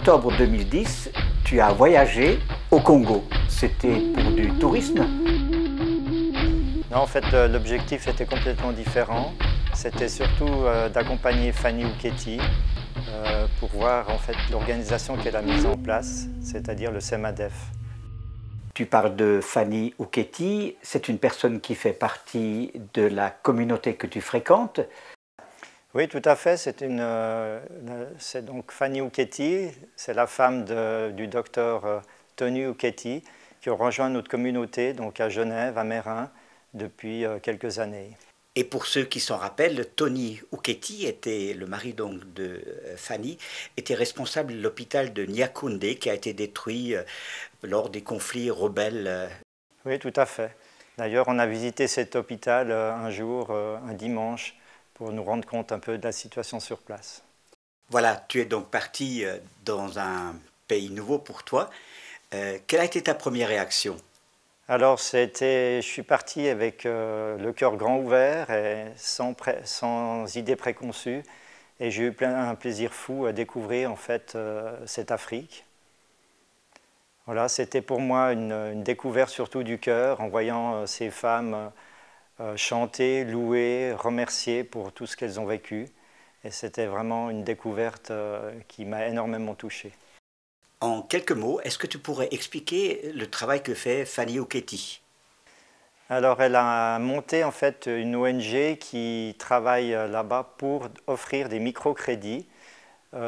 octobre 2010, tu as voyagé au Congo. C'était pour du tourisme? Non, en fait, l'objectif était complètement différent. C'était surtout d'accompagner Fanny Ouketi pour voir en fait l'organisation qu'elle a mise en place, c'est-à-dire le SEMADEF. Tu parles de Fanny Ouketi, c'est une personne qui fait partie de la communauté que tu fréquentes. Oui, tout à fait. C'est donc Fanny Ouketi, c'est la femme du docteur Tony Ouketi, qui a rejoint notre communauté donc à Genève, à Meyrin, depuis quelques années. Et pour ceux qui s'en rappellent, Tony Ouketi était le mari donc de Fanny, était responsable de l'hôpital de Niakoundé qui a été détruit lors des conflits rebelles. Oui, tout à fait. D'ailleurs, on a visité cet hôpital un jour, un dimanche, pour nous rendre compte un peu de la situation sur place. Voilà, tu es donc parti dans un pays nouveau pour toi. Quelle a été ta première réaction? Alors, je suis parti avec le cœur grand ouvert et sans idée préconçue. Et j'ai eu un plaisir fou à découvrir en fait cette Afrique. Voilà, c'était pour moi une découverte surtout du cœur, en voyant ces femmes chanter, louer, remercier pour tout ce qu'elles ont vécu. Et c'était vraiment une découverte qui m'a énormément touché. En quelques mots, est-ce que tu pourrais expliquer le travail que fait Fanny Ouketi? Alors, elle a monté en fait une ONG qui travaille là-bas pour offrir des microcrédits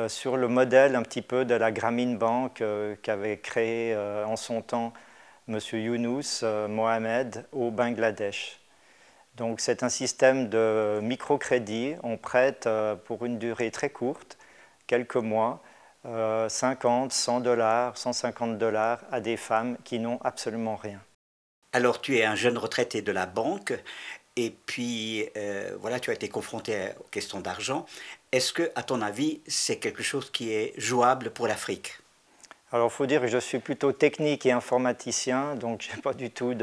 sur le modèle un petit peu de la Grameen Bank qu'avait créé en son temps M. Younous Mohamed au Bangladesh. Donc, c'est un système de microcrédit. On prête pour une durée très courte, quelques mois, 50, 100 dollars, 150 dollars à des femmes qui n'ont absolument rien. Alors, tu es un jeune retraité de la banque et puis voilà, tu as été confronté aux questions d'argent. Est-ce que, à ton avis, c'est quelque chose qui est jouable pour l'Afrique? Alors, il faut dire que je suis plutôt technique et informaticien, donc je n'ai pas du tout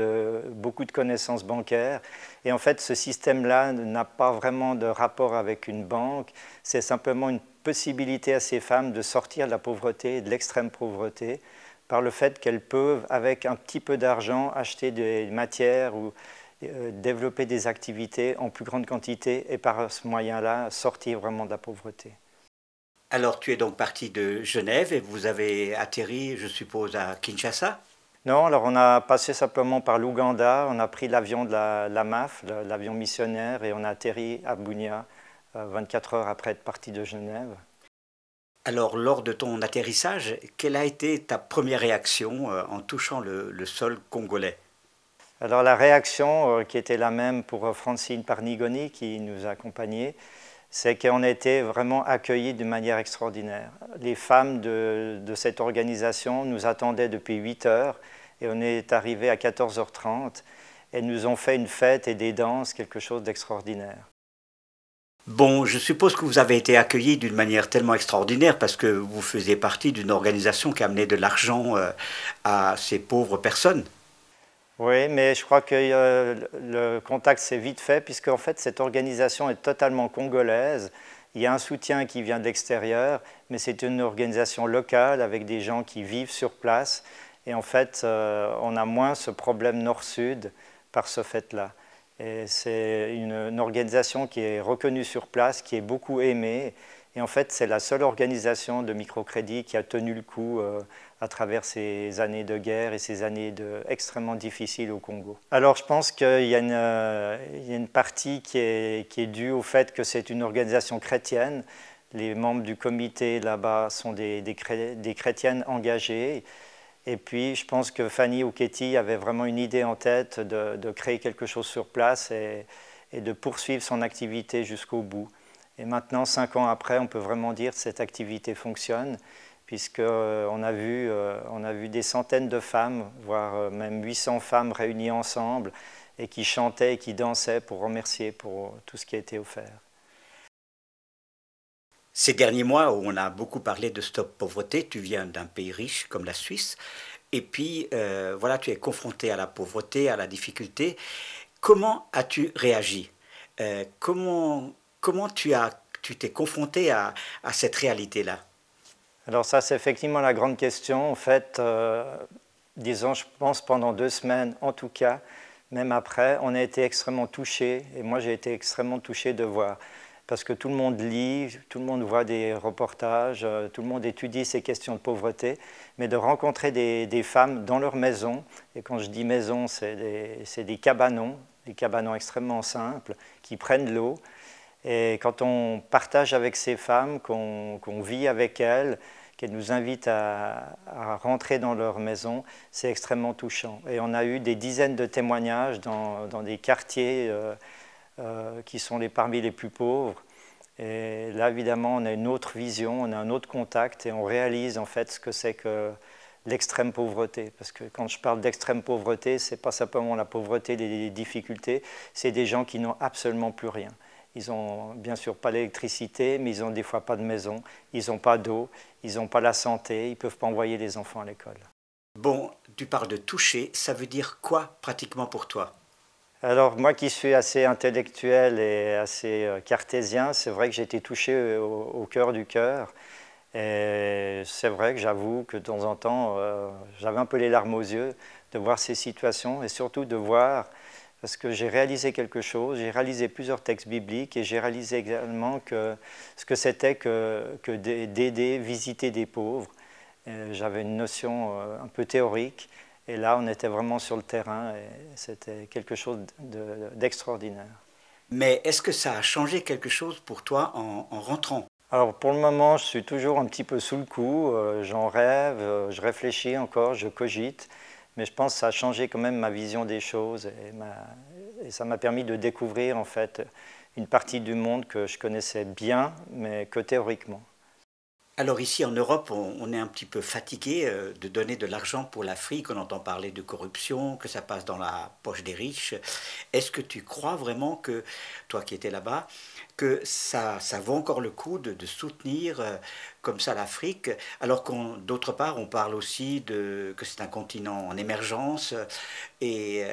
beaucoup de connaissances bancaires. Et en fait, ce système-là n'a pas vraiment de rapport avec une banque. C'est simplement une possibilité à ces femmes de sortir de la pauvreté, de l'extrême pauvreté, par le fait qu'elles peuvent, avec un petit peu d'argent, acheter des matières ou développer des activités en plus grande quantité et par ce moyen-là, sortir vraiment de la pauvreté. Alors, tu es donc parti de Genève et vous avez atterri, je suppose, à Kinshasa? Non, alors on a passé simplement par l'Ouganda, on a pris l'avion de la MAF, l'avion missionnaire, et on a atterri à Bunia 24 heures après être parti de Genève. Alors, lors de ton atterrissage, quelle a été ta première réaction en touchant le sol congolais? Alors la réaction qui était la même pour Francine Parnigoni qui nous a accompagnés, c'est qu'on a été vraiment accueillis de manière extraordinaire. Les femmes de cette organisation nous attendaient depuis 8 heures et on est arrivé à 14h30. Elles nous ont fait une fête et des danses, quelque chose d'extraordinaire. Bon, je suppose que vous avez été accueillis d'une manière tellement extraordinaire parce que vous faisiez partie d'une organisation qui amenait de l'argent à ces pauvres personnes. Oui, mais je crois que le contact s'est vite fait, puisque en fait, cette organisation est totalement congolaise. Il y a un soutien qui vient de l'extérieur, mais c'est une organisation locale avec des gens qui vivent sur place. Et en fait, on a moins ce problème nord-sud par ce fait-là. Et c'est une organisation qui est reconnue sur place, qui est beaucoup aimée. Et en fait, c'est la seule organisation de microcrédit qui a tenu le coup à travers ces années de guerre et ces années extrêmement difficiles au Congo. Alors, je pense qu'il y a une partie qui est due au fait que c'est une organisation chrétienne. Les membres du comité là-bas sont des chrétiennes engagées. Et puis, je pense que Fanny Ouketi avait vraiment une idée en tête de créer quelque chose sur place et de poursuivre son activité jusqu'au bout. Et maintenant, 5 ans après, on peut vraiment dire que cette activité fonctionne, puisqu'on a vu des centaines de femmes, voire même 800 femmes réunies ensemble, et qui chantaient et qui dansaient pour remercier pour tout ce qui a été offert. Ces derniers mois où on a beaucoup parlé de Stop Pauvreté, tu viens d'un pays riche comme la Suisse, et puis voilà, tu es confronté à la pauvreté, à la difficulté. Comment as-tu réagi? Comment tu t'es confronté à cette réalité-là? Alors ça, c'est effectivement la grande question. En fait, disons, je pense pendant 2 semaines, en tout cas, même après, on a été extrêmement touchés. Et moi, j'ai été extrêmement touché de voir. Parce que tout le monde lit, tout le monde voit des reportages, tout le monde étudie ces questions de pauvreté. Mais de rencontrer des femmes dans leur maison, et quand je dis maison, c'est des cabanons extrêmement simples, qui prennent l'eau. Et quand on partage avec ces femmes, qu'on vit avec elles, qu'elles nous invitent à rentrer dans leur maison, c'est extrêmement touchant. Et on a eu des dizaines de témoignages dans des quartiers qui sont parmi les plus pauvres. Et là, évidemment, on a une autre vision, on a un autre contact et on réalise en fait ce que c'est que l'extrême pauvreté. Parce que quand je parle d'extrême pauvreté, ce n'est pas simplement la pauvreté des difficultés, c'est des gens qui n'ont absolument plus rien. Ils n'ont bien sûr pas l'électricité, mais ils n'ont des fois pas de maison, ils n'ont pas d'eau, ils n'ont pas la santé, ils ne peuvent pas envoyer les enfants à l'école. Bon, tu parles de toucher, ça veut dire quoi pratiquement pour toi? Alors moi qui suis assez intellectuel et assez cartésien, c'est vrai que j'ai été touché au cœur du cœur. Et c'est vrai que j'avoue que de temps en temps, j'avais un peu les larmes aux yeux de voir ces situations et surtout de voir, parce que j'ai réalisé quelque chose, j'ai réalisé plusieurs textes bibliques et j'ai réalisé également ce que c'était que d'aider, visiter des pauvres. J'avais une notion un peu théorique. Et là, on était vraiment sur le terrain et c'était quelque chose d'extraordinaire. Mais est-ce que ça a changé quelque chose pour toi en rentrant? Alors pour le moment, je suis toujours un petit peu sous le coup, j'en rêve, je réfléchis encore, je cogite, mais je pense que ça a changé quand même ma vision des choses et ça m'a permis de découvrir en fait une partie du monde que je connaissais bien, mais que théoriquement. Alors ici en Europe, on est un petit peu fatigué de donner de l'argent pour l'Afrique. On entend parler de corruption, que ça passe dans la poche des riches. Est-ce que tu crois vraiment que, toi qui étais là-bas, que ça vaut encore le coup de soutenir comme ça l'Afrique, alors d'autre part, on parle aussi que c'est un continent en émergence. Mais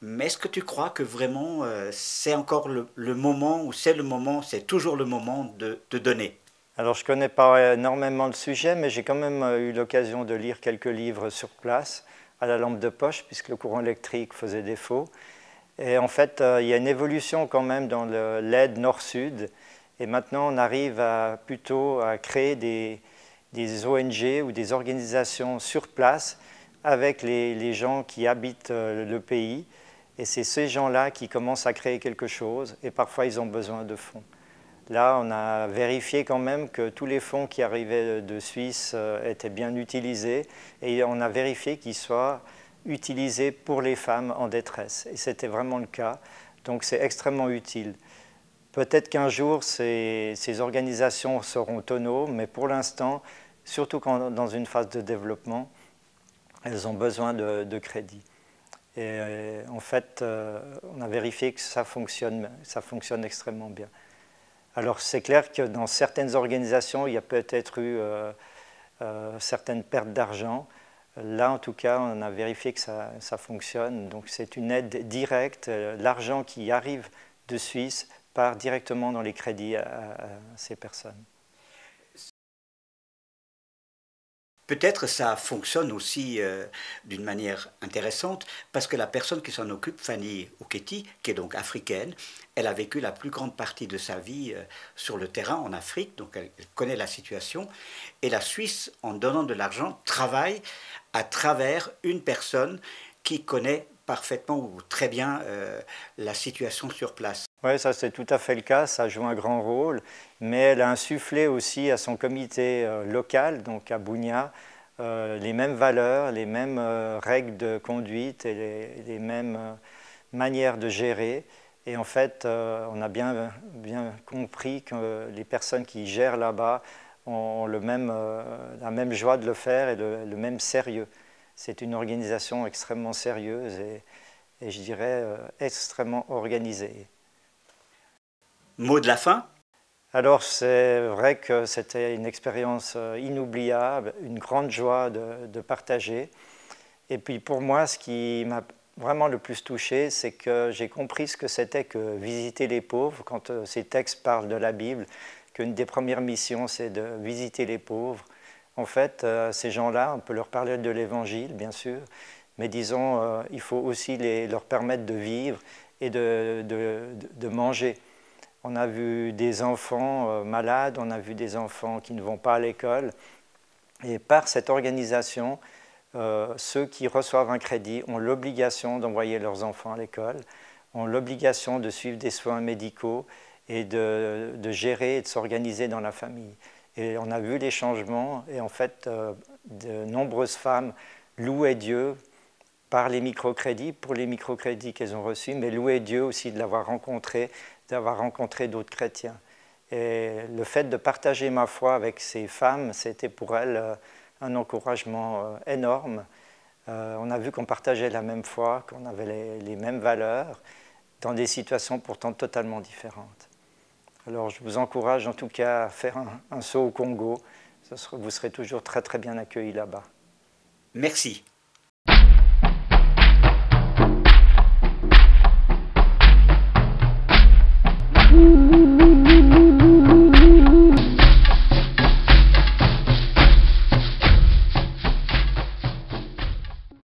est-ce que tu crois que vraiment c'est encore le moment, ou c'est le moment, c'est toujours le moment de donner? Alors je ne connais pas énormément le sujet, mais j'ai quand même eu l'occasion de lire quelques livres sur place à la lampe de poche, puisque le courant électrique faisait défaut. Et en fait, il y a une évolution quand même dans l'aide nord-sud. Et maintenant, on arrive plutôt à créer des ONG ou des organisations sur place avec les gens qui habitent le pays. Et c'est ces gens-là qui commencent à créer quelque chose. Et parfois, ils ont besoin de fonds. Là, on a vérifié quand même que tous les fonds qui arrivaient de Suisse étaient bien utilisés et on a vérifié qu'ils soient utilisés pour les femmes en détresse. Et c'était vraiment le cas, donc c'est extrêmement utile. Peut-être qu'un jour, ces organisations seront autonomes, mais pour l'instant, surtout dans une phase de développement, elles ont besoin de crédit. Et en fait, on a vérifié que ça fonctionne extrêmement bien. Alors c'est clair que dans certaines organisations, il y a peut-être eu certaines pertes d'argent. Là, en tout cas, on a vérifié que ça fonctionne. Donc c'est une aide directe. L'argent qui arrive de Suisse part directement dans les crédits à ces personnes. Peut-être ça fonctionne aussi d'une manière intéressante parce que la personne qui s'en occupe, Fanny Ouketi, qui est donc africaine, elle a vécu la plus grande partie de sa vie sur le terrain en Afrique, donc elle connaît la situation. Et la Suisse, en donnant de l'argent, travaille à travers une personne qui connaît parfaitement ou très bien la situation sur place. Oui, ça c'est tout à fait le cas, ça joue un grand rôle, mais elle a insufflé aussi à son comité local, donc à Bunia, les mêmes valeurs, les mêmes règles de conduite et les mêmes manières de gérer. Et en fait, on a bien compris que les personnes qui gèrent là-bas ont la même joie de le faire et le même sérieux. C'est une organisation extrêmement sérieuse et je dirais extrêmement organisée. Mot de la fin? Alors c'est vrai que c'était une expérience inoubliable, une grande joie de partager. Et puis pour moi, ce qui m'a vraiment le plus touché, c'est que j'ai compris ce que c'était que visiter les pauvres. Quand ces textes parlent de la Bible, qu'une des premières missions, c'est de visiter les pauvres. En fait, ces gens-là, on peut leur parler de l'Évangile, bien sûr, mais disons, il faut aussi leur permettre de vivre et de manger. On a vu des enfants malades, on a vu des enfants qui ne vont pas à l'école. Et par cette organisation, ceux qui reçoivent un crédit ont l'obligation d'envoyer leurs enfants à l'école, ont l'obligation de suivre des soins médicaux et de gérer et de s'organiser dans la famille. Et on a vu les changements et en fait, de nombreuses femmes louaient Dieu par les microcrédits, pour les microcrédits qu'elles ont reçus, mais louaient Dieu aussi de l'avoir rencontré d'autres chrétiens. Et le fait de partager ma foi avec ces femmes, c'était pour elles un encouragement énorme. On a vu qu'on partageait la même foi, qu'on avait les mêmes valeurs, dans des situations pourtant totalement différentes. Alors je vous encourage en tout cas à faire un saut au Congo. Vous serez toujours très très bien accueillis là-bas. Merci.